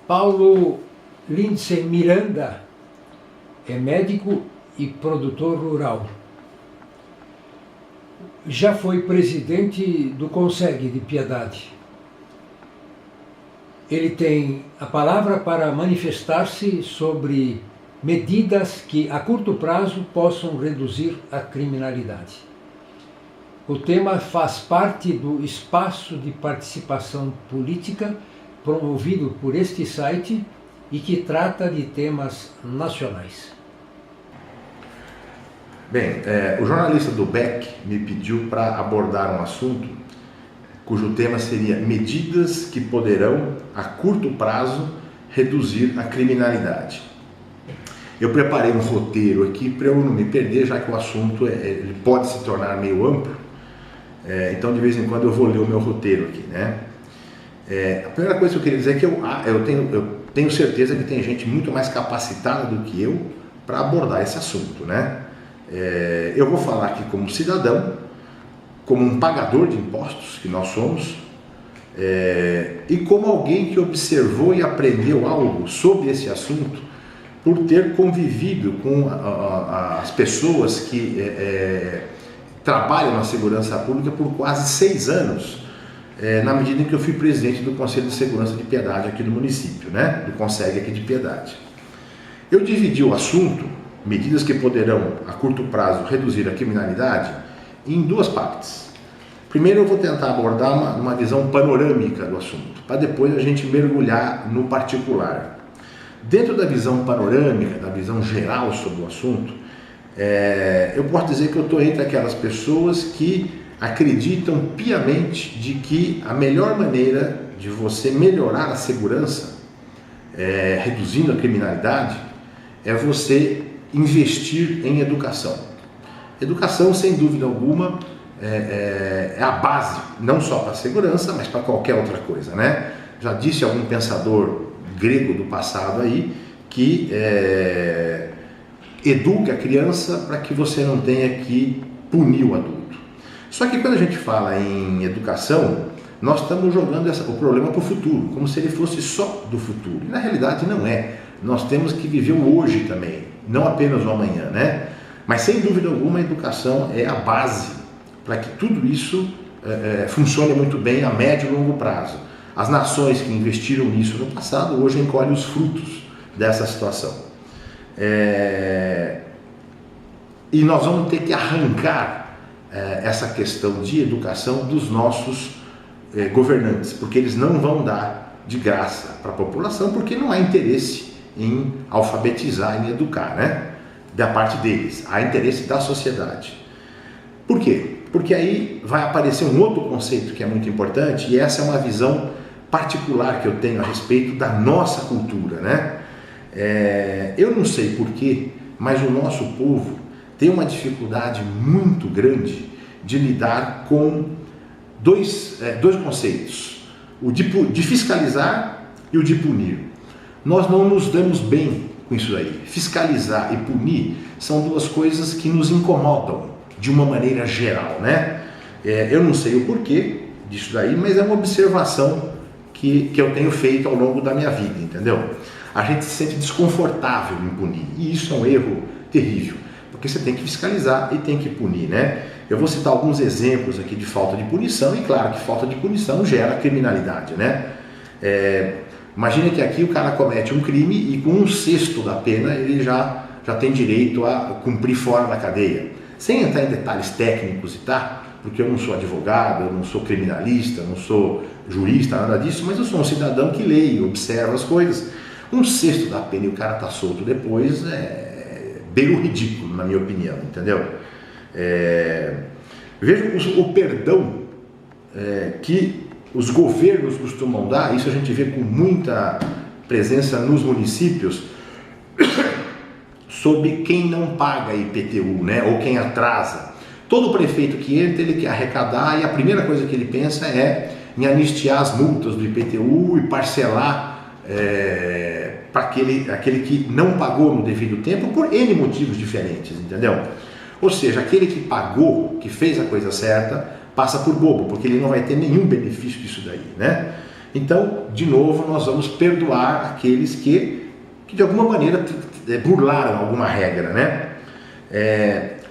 Paulo Lindsay Miranda é médico e produtor rural. Já foi presidente do Conseg de Piedade. Ele tem a palavra para manifestar-se sobre medidas que a curto prazo possam reduzir a criminalidade. O tema faz parte do espaço de participação política promovido por este site e que trata de temas nacionais. Bem, o jornalista do BEC me pediu para abordar um assunto cujo tema seria medidas que poderão, a curto prazo, reduzir a criminalidade. Eu preparei um roteiro aqui para eu não me perder, já que o assunto ele pode se tornar meio amplo, então de vez em quando eu vou ler o meu roteiro aqui, né? A primeira coisa que eu queria dizer é que eu tenho certeza que tem gente muito mais capacitada do que eu para abordar esse assunto, né? Eu vou falar aqui como cidadão, como um pagador de impostos, que nós somos, e como alguém que observou e aprendeu algo sobre esse assunto por ter convivido com as pessoas que trabalham na segurança pública por quase 6 anos, na medida em que eu fui presidente do Conselho de Segurança de Piedade aqui do município, né? Do Conseg aqui de Piedade. Eu dividi o assunto, medidas que poderão a curto prazo reduzir a criminalidade, em 2 partes. Primeiro eu vou tentar abordar uma visão panorâmica do assunto, para depois a gente mergulhar no particular. Dentro da visão panorâmica, da visão geral sobre o assunto, eu posso dizer que eu estou entre aquelas pessoas que acreditam piamente de que a melhor maneira de você melhorar a segurança, reduzindo a criminalidade, é você investir em educação. Educação, sem dúvida alguma, é a base, não só para a segurança, mas para qualquer outra coisa, né? Já disse algum pensador grego do passado aí que eduque a criança para que você não tenha que punir o adulto. Só que quando a gente fala em educação, nós estamos jogando o problema para o futuro, como se ele fosse só do futuro. E na realidade não é. Nós temos que viver o hoje também, não apenas o amanhã, né? Mas sem dúvida alguma a educação é a base para que tudo isso funcione muito bem a médio e longo prazo. As nações que investiram nisso no passado hoje encolhem os frutos dessa situação. E nós vamos ter que arrancar essa questão de educação dos nossos governantes, porque eles não vão dar de graça para a população, porque não há interesse em alfabetizar, em educar, né? Da parte deles, há interesse da sociedade. Por quê? Porque aí vai aparecer um outro conceito que é muito importante, e essa é uma visão particular que eu tenho a respeito da nossa cultura, né? Eu não sei porquê, mas o nosso povo tem uma dificuldade muito grande de lidar com dois conceitos, o de fiscalizar e o de punir. Nós não nos damos bem com isso aí. Fiscalizar e punir são 2 coisas que nos incomodam de uma maneira geral, né? Eu não sei o porquê disso daí, mas é uma observação que eu tenho feito ao longo da minha vida, entendeu? A gente se sente desconfortável em punir, e isso é um erro terrível, porque você tem que fiscalizar e tem que punir, né? Eu vou citar alguns exemplos aqui de falta de punição, e claro que falta de punição gera criminalidade, né? Imagina que aqui o cara comete um crime e com 1/6 da pena ele já tem direito a cumprir fora da cadeia. Sem entrar em detalhes técnicos porque eu não sou advogado, eu não sou criminalista, eu não sou jurista, nada disso, mas eu sou um cidadão que lê e observa as coisas. 1/6 da pena e o cara tá solto depois beira o ridículo, na minha opinião, entendeu? Veja o perdão que os governos costumam dar, isso a gente vê com muita presença nos municípios, sobre quem não paga IPTU, né? Ou quem atrasa. Todo prefeito que entra, ele quer arrecadar, e a primeira coisa que ele pensa é em anistiar as multas do IPTU e parcelar para aquele que não pagou no devido tempo por N motivos diferentes, entendeu? Ou seja, aquele que pagou, que fez a coisa certa, passa por bobo, porque ele não vai ter nenhum benefício disso daí, né? Então, de novo, nós vamos perdoar aqueles que de alguma maneira burlaram alguma regra, né?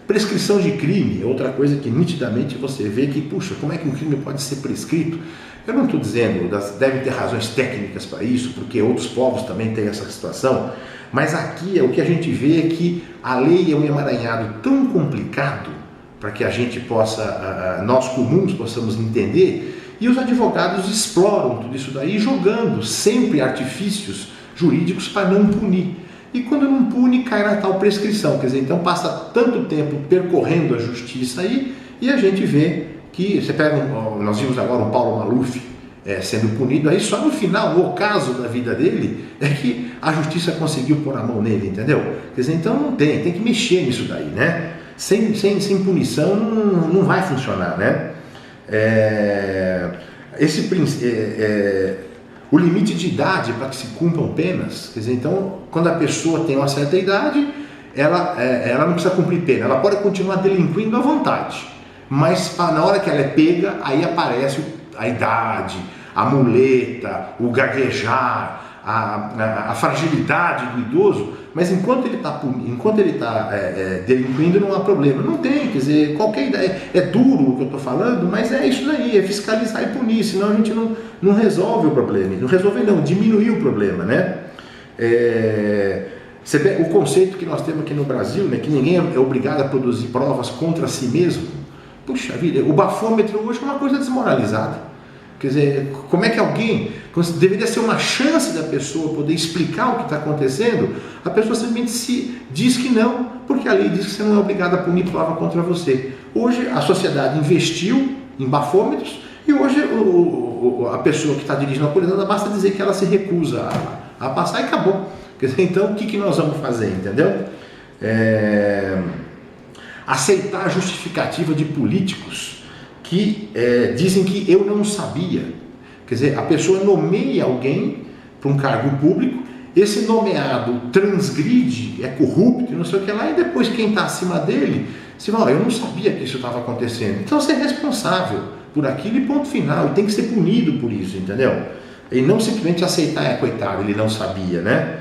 Prescrição de crime é outra coisa que nitidamente você vê que, puxa, como é que um crime pode ser prescrito? Eu não estou dizendo, devem ter razões técnicas para isso, porque outros povos também têm essa situação, mas aqui o que a gente vê é que a lei é um emaranhado tão complicado para que a gente possa, nós comuns possamos entender, e os advogados exploram tudo isso daí, jogando sempre artifícios jurídicos para não punir. E quando não pune, cai na tal prescrição, quer dizer, então passa tanto tempo percorrendo a justiça aí, e a gente vê que, você pega, nós vimos agora o Paulo Maluf sendo punido, aí só no final, no ocaso da vida dele, é que a justiça conseguiu pôr a mão nele, entendeu? Quer dizer, então não tem que mexer nisso daí, né? Sem punição não vai funcionar, né? O limite de idade para que se cumpram penas, quer dizer, então, quando a pessoa tem uma certa idade, ela não precisa cumprir pena, ela pode continuar delinquindo à vontade, mas na hora que ela é pega, aí aparece a idade, a muleta, o gaguejar, a fragilidade do idoso, mas enquanto ele está delinquindo não há problema, não tem, quer dizer, qualquer ideia, é duro o que eu estou falando, mas é isso daí, é fiscalizar e punir, senão a gente não resolve o problema, diminui o problema, né? Você vê o conceito que nós temos aqui no Brasil, né, que ninguém é obrigado a produzir provas contra si mesmo. Puxa vida, o bafômetro hoje é uma coisa desmoralizada. Quer dizer, como é que alguém, deveria ser uma chance da pessoa poder explicar o que está acontecendo, a pessoa simplesmente se diz que não, porque a lei diz que você não é obrigado a punir prova contra você. Hoje a sociedade investiu em bafômetros e hoje a pessoa que está dirigindo a polícia, basta dizer que ela se recusa a passar e acabou. Quer dizer, então o que nós vamos fazer, entendeu? Aceitar a justificativa de políticos que dizem que eu não sabia. Quer dizer, a pessoa nomeia alguém para um cargo público, esse nomeado transgride, é corrupto, não sei o que lá, e depois quem está acima dele, se fala, eu não sabia que isso estava acontecendo. Então você é responsável por aquilo e ponto final, e tem que ser punido por isso, entendeu? E não simplesmente aceitar, coitado, ele não sabia, né?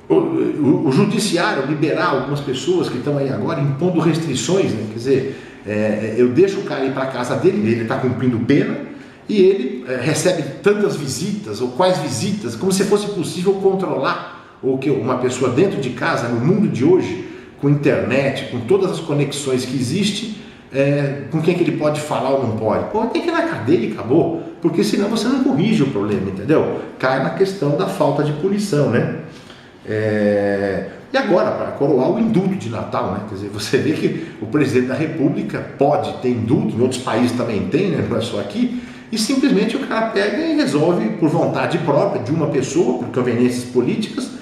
O judiciário liberar algumas pessoas que estão aí agora impondo restrições, né? Quer dizer, eu deixo o cara ir para a casa dele, ele está cumprindo pena e ele recebe tantas visitas ou quais visitas, como se fosse possível controlar ou que uma pessoa dentro de casa, no mundo de hoje, com internet, com todas as conexões que existem, com quem que ele pode falar ou não pode. Pô, tem que ir na cadeia e acabou, porque senão você não corrige o problema, entendeu? Cai na questão da falta de punição, né? E agora, para coroar o indulto de Natal, né? Quer dizer, você vê que o presidente da República pode ter indulto, em outros países também tem, né? Não é só aqui, e simplesmente o cara pega e resolve por vontade própria de uma pessoa, por conveniências políticas.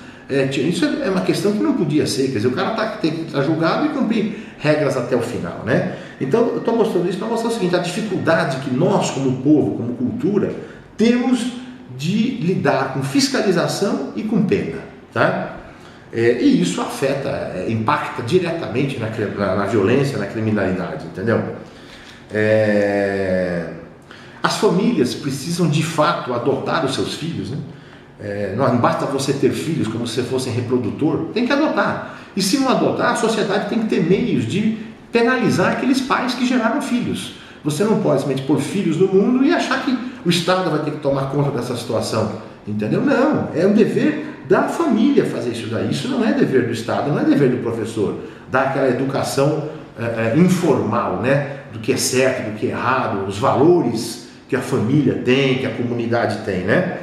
Isso é uma questão que não podia ser, quer dizer, o cara tem que estar julgado e cumprir regras até o final, né? Então eu estou mostrando isso para mostrar o seguinte, a dificuldade que nós como povo, como cultura, temos de lidar com fiscalização e com pena, tá? E isso afeta, impacta diretamente na violência, na criminalidade, entendeu? As famílias precisam de fato adotar os seus filhos, né? Não basta você ter filhos como se fossem reprodutor, tem que adotar. E se não adotar, a sociedade tem que ter meios de penalizar aqueles pais que geraram filhos. Você não pode simplesmente pôr filhos no mundo e achar que o Estado vai ter que tomar conta dessa situação, entendeu? Não, é um dever da família fazer isso daí. Isso não é dever do Estado, não é dever do professor, dar aquela educação informal, né? Do que é certo, do que é errado, os valores que a família tem, que a comunidade tem, né?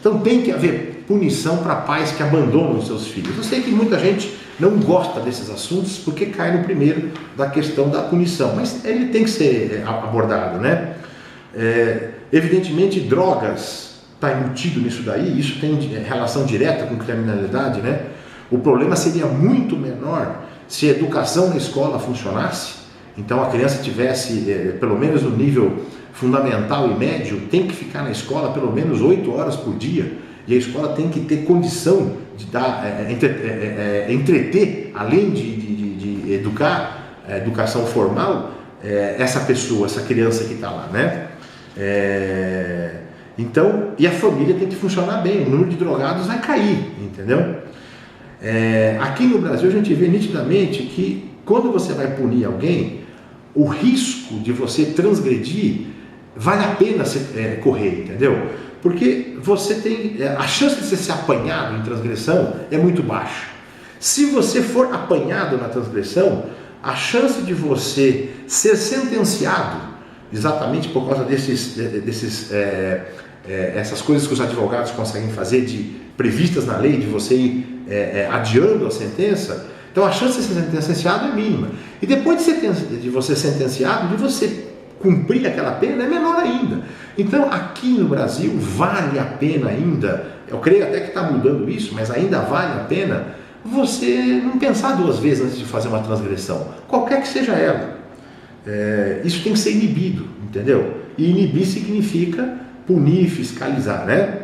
Então tem que haver punição para pais que abandonam os seus filhos. Eu sei que muita gente não gosta desses assuntos porque cai no primeiro da questão da punição, mas ele tem que ser abordado, né? Evidentemente, drogas está embutido nisso daí, isso tem relação direta com criminalidade, né? O problema seria muito menor se a educação na escola funcionasse, então a criança tivesse, pelo menos no nível fundamental e médio, tem que ficar na escola pelo menos 8 horas por dia, e a escola tem que ter condição de dar, entreter, além de educar, educação formal, essa pessoa, essa criança que está lá, né? Então, e a família tem que funcionar bem, o número de drogados vai cair, entendeu? Aqui no Brasil a gente vê nitidamente que quando você vai punir alguém, o risco de você transgredir vale a pena correr, entendeu? Porque você tem a chance de você ser apanhado em transgressão é muito baixa. Se você for apanhado na transgressão, a chance de você ser sentenciado, exatamente por causa essas coisas que os advogados conseguem fazer previstas na lei, de você ir adiando a sentença, então a chance de ser sentenciado é mínima. E depois de você ser sentenciado, de você cumprir aquela pena é menor ainda. Então aqui no Brasil vale a pena ainda, eu creio até que está mudando isso, mas ainda vale a pena você não pensar duas vezes antes de fazer uma transgressão, qualquer que seja ela. Isso tem que ser inibido, entendeu? E inibir significa punir, fiscalizar, né?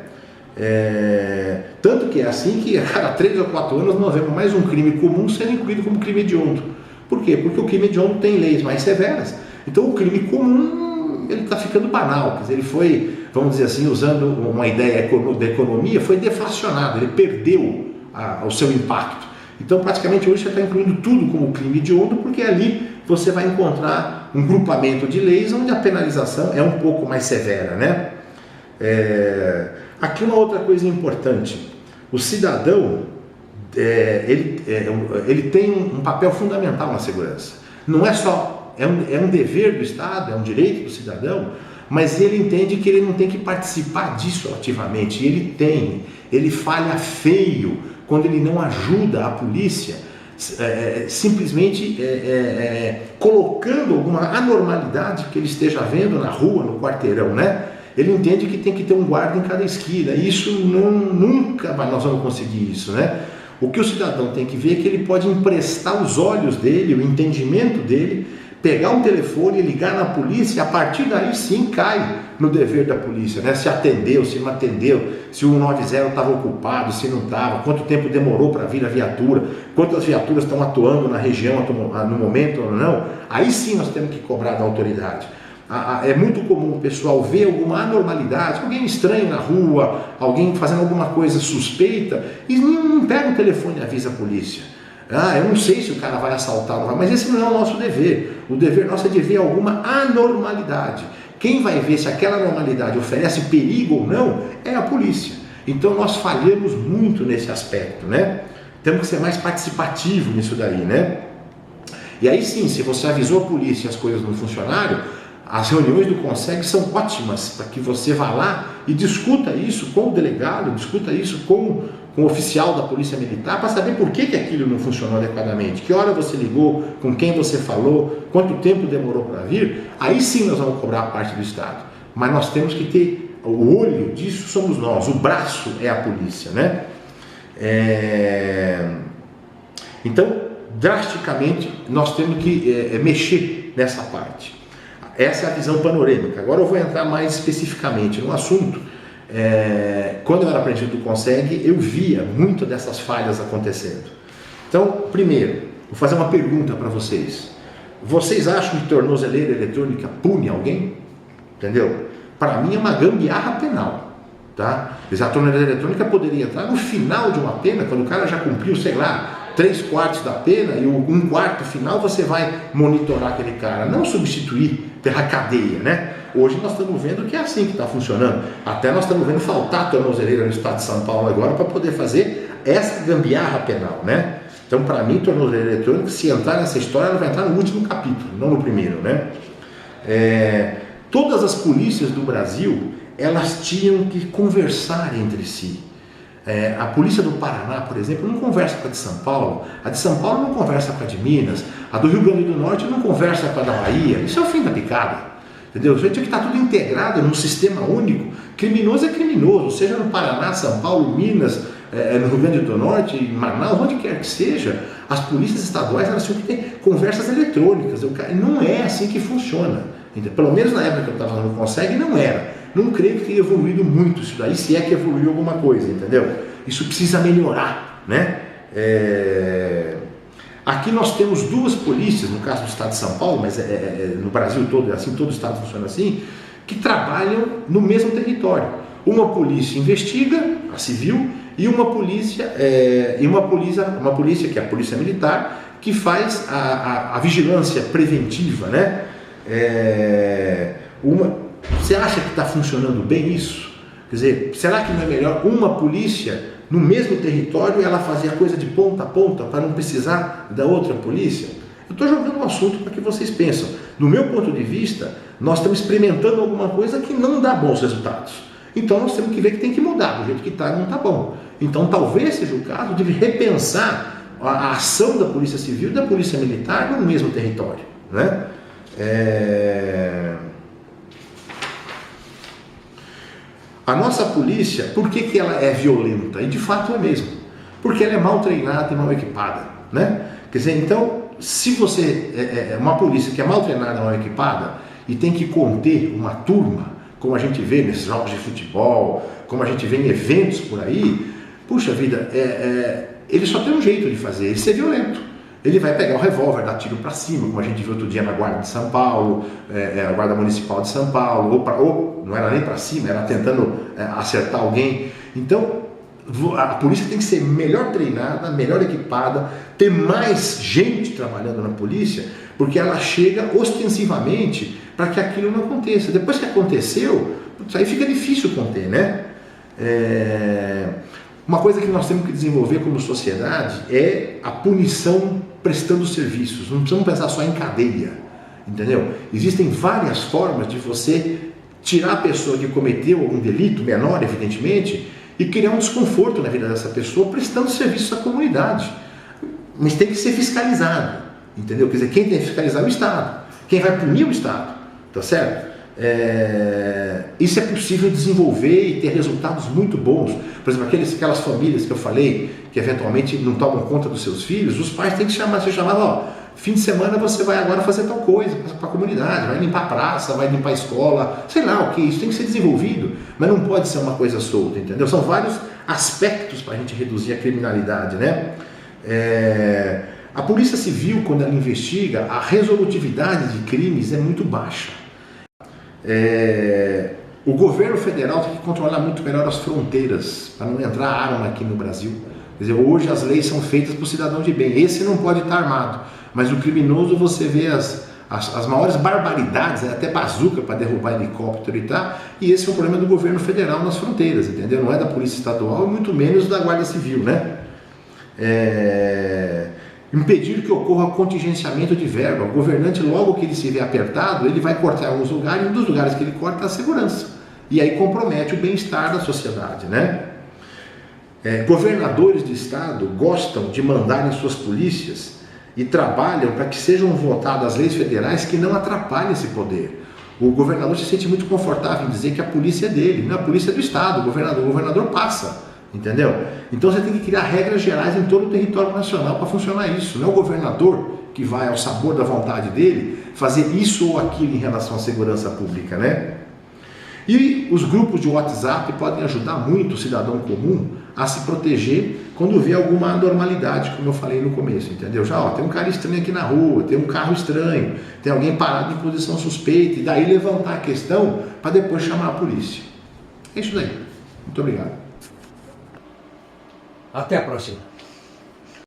Tanto que é assim que a cada 3 ou 4 anos nós vemos mais um crime comum sendo incluído como crime hediondo. Por quê? Porque o crime hediondo tem leis mais severas. Então o crime comum ele está ficando banal, quer dizer, ele foi, vamos dizer assim, usando uma ideia da economia, foi deflacionado, ele perdeu o seu impacto. Então praticamente hoje você está incluindo tudo como crime hediondo, porque ali você vai encontrar um grupamento de leis onde a penalização é um pouco mais severa, né? Aqui uma outra coisa importante, o cidadão ele tem um papel fundamental na segurança. Não é só, é um dever do Estado, é um direito do cidadão, mas ele entende que ele não tem que participar disso ativamente. Ele falha feio quando ele não ajuda a polícia, simplesmente colocando alguma anormalidade que ele esteja vendo na rua, no quarteirão, né? Ele entende que tem que ter um guarda em cada esquina, e isso nunca nós vamos conseguir isso, né? O que o cidadão tem que ver é que ele pode emprestar os olhos dele, o entendimento dele, pegar um telefone e ligar na polícia, e a partir daí sim cai no dever da polícia, né? Se atendeu, se não atendeu, se o 190 estava ocupado, se não estava, quanto tempo demorou para vir a viatura, quantas viaturas estão atuando na região no momento ou não, aí sim nós temos que cobrar da autoridade. É muito comum o pessoal ver alguma anormalidade, alguém estranho na rua, alguém fazendo alguma coisa suspeita, e não pega o telefone e avisa a polícia. Eu não sei se o cara vai assaltar ou não vai, mas esse não é o nosso dever. O dever nosso é de ver alguma anormalidade. Quem vai ver se aquela anormalidade oferece perigo ou não é a polícia. Então nós falhamos muito nesse aspecto, né? Temos que ser mais participativo nisso daí, né? E aí sim, se você avisou a polícia e as coisas não funcionaram, as reuniões do CONSEG são ótimas para que você vá lá e discuta isso com o delegado, discuta isso com o oficial da Polícia Militar, para saber por que aquilo não funcionou adequadamente, que hora você ligou, com quem você falou, quanto tempo demorou para vir. Aí sim nós vamos cobrar a parte do Estado. Mas nós temos que ter o olho disso, somos nós, o braço é a polícia, né? Então, drasticamente, nós temos que mexer nessa parte. Essa é a visão panorâmica. Agora eu vou entrar mais especificamente no assunto. Quando eu era aprendiz do CONSEG, eu via muito dessas falhas acontecendo. Então, primeiro, vou fazer uma pergunta para vocês. Vocês acham que tornozeleira eletrônica pune alguém? Entendeu? Para mim é uma gambiarra penal. Tá? A tornozeleira eletrônica poderia entrar no final de uma pena, quando o cara já cumpriu, sei lá, 3/4 da pena, e o 1/4 final você vai monitorar aquele cara, não substituir pela cadeia, né? Hoje nós estamos vendo que é assim que está funcionando. Até nós estamos vendo faltar tornozeleira no estado de São Paulo agora para poder fazer essa gambiarra penal, né? Então, para mim, tornozeleira eletrônica, se entrar nessa história, ela vai entrar no último capítulo, não no primeiro, né? Todas as polícias do Brasil, elas tinham que conversar entre si. A polícia do Paraná, por exemplo, não conversa com a de São Paulo, a de São Paulo não conversa com a de Minas, a do Rio Grande do Norte não conversa com a da Bahia. Isso é o fim da picada, entendeu? Isso tinha que estar tudo integrado num sistema único. Criminoso é criminoso, seja no Paraná, São Paulo, Minas, no Rio Grande do Norte, em Manaus, onde quer que seja, as polícias estaduais elas tinham que ter conversas eletrônicas. Não é assim que funciona. Pelo menos na época que eu estava no CONSEG não era. Não creio que tenha evoluído muito isso daí, se é que evoluiu alguma coisa, entendeu? Isso precisa melhorar, né? Aqui nós temos duas polícias, no caso do estado de São Paulo, mas no Brasil todo, assim, todo o estado funciona assim, que trabalham no mesmo território. Uma polícia investiga, a civil, e uma polícia que é a polícia militar, que faz a vigilância preventiva, né? Você acha que está funcionando bem isso? Quer dizer, será que não é melhor uma polícia no mesmo território ela fazer a coisa de ponta a ponta para não precisar da outra polícia? Eu estou jogando um assunto para que vocês pensem. Do meu ponto de vista, nós estamos experimentando alguma coisa que não dá bons resultados. Então nós temos que ver que tem que mudar, do jeito que está não está bom. Então talvez seja o caso de repensar a ação da Polícia Civil e da Polícia Militar no mesmo território, né? A nossa polícia, por que ela é violenta? E de fato é mesmo. Porque ela é mal treinada e mal equipada, né? Quer dizer, então, se você é uma polícia que é mal treinada e mal equipada e tem que conter uma turma, como a gente vê nesses jogos de futebol, como a gente vê em eventos por aí, puxa vida, ele só tem um jeito de fazer, ele ser violento. Ele vai pegar o revólver, dar tiro para cima, como a gente viu outro dia na Guarda de São Paulo, a Guarda Municipal de São Paulo, ou não era nem para cima, era tentando acertar alguém. Então, a polícia tem que ser melhor treinada, melhor equipada, ter mais gente trabalhando na polícia, porque ela chega ostensivamente para que aquilo não aconteça. Depois que aconteceu, aí fica difícil conter, né? Uma coisa que nós temos que desenvolver como sociedade é a punição prestando serviços. Não precisamos pensar só em cadeia, entendeu? Existem várias formas de você tirar a pessoa que cometeu algum delito, menor evidentemente, e criar um desconforto na vida dessa pessoa prestando serviço à comunidade. Mas tem que ser fiscalizado, entendeu? Quer dizer, quem tem que fiscalizar é o Estado. Quem vai punir é o Estado, tá certo? Isso é possível desenvolver e ter resultados muito bons. Por exemplo, aquelas famílias que eu falei que eventualmente não tomam conta dos seus filhos, os pais têm que ser chamados, fim de semana você vai agora fazer tal coisa para a comunidade, vai limpar a praça, vai limpar a escola, sei lá o que, isso tem que ser desenvolvido, mas não pode ser uma coisa solta, entendeu? São vários aspectos para a gente reduzir a criminalidade, né? A Polícia Civil, quando ela investiga, a resolutividade de crimes é muito baixa. O governo federal tem que controlar muito melhor as fronteiras para não entrar arma aqui no Brasil. Quer dizer, hoje as leis são feitas para o cidadão de bem. Esse não pode estar armado, mas o criminoso você vê as maiores barbaridades, até bazuca para derrubar helicóptero e tal. E esse é o problema do governo federal nas fronteiras, entendeu? Não é da Polícia Estadual e muito menos da Guarda Civil, né? Impedir que ocorra contingenciamento de verba. O governante, logo que ele se vê apertado, ele vai cortar alguns lugares, e um dos lugares que ele corta é a segurança. E aí compromete o bem-estar da sociedade, né? Governadores de estado gostam de mandar em suas polícias e trabalham para que sejam votadas leis federais que não atrapalhem esse poder. O governador se sente muito confortável em dizer que a polícia é dele, não, a polícia é do estado, o governador passa. Entendeu? Então você tem que criar regras gerais em todo o território nacional para funcionar isso. Não é o governador que vai ao sabor da vontade dele fazer isso ou aquilo em relação à segurança pública, né? E os grupos de WhatsApp podem ajudar muito o cidadão comum a se proteger quando vê alguma anormalidade, como eu falei no começo, entendeu? Já, tem um cara estranho aqui na rua, tem um carro estranho, tem alguém parado em posição suspeita, e daí levantar a questão para depois chamar a polícia. É isso daí. Muito obrigado. Até a próxima.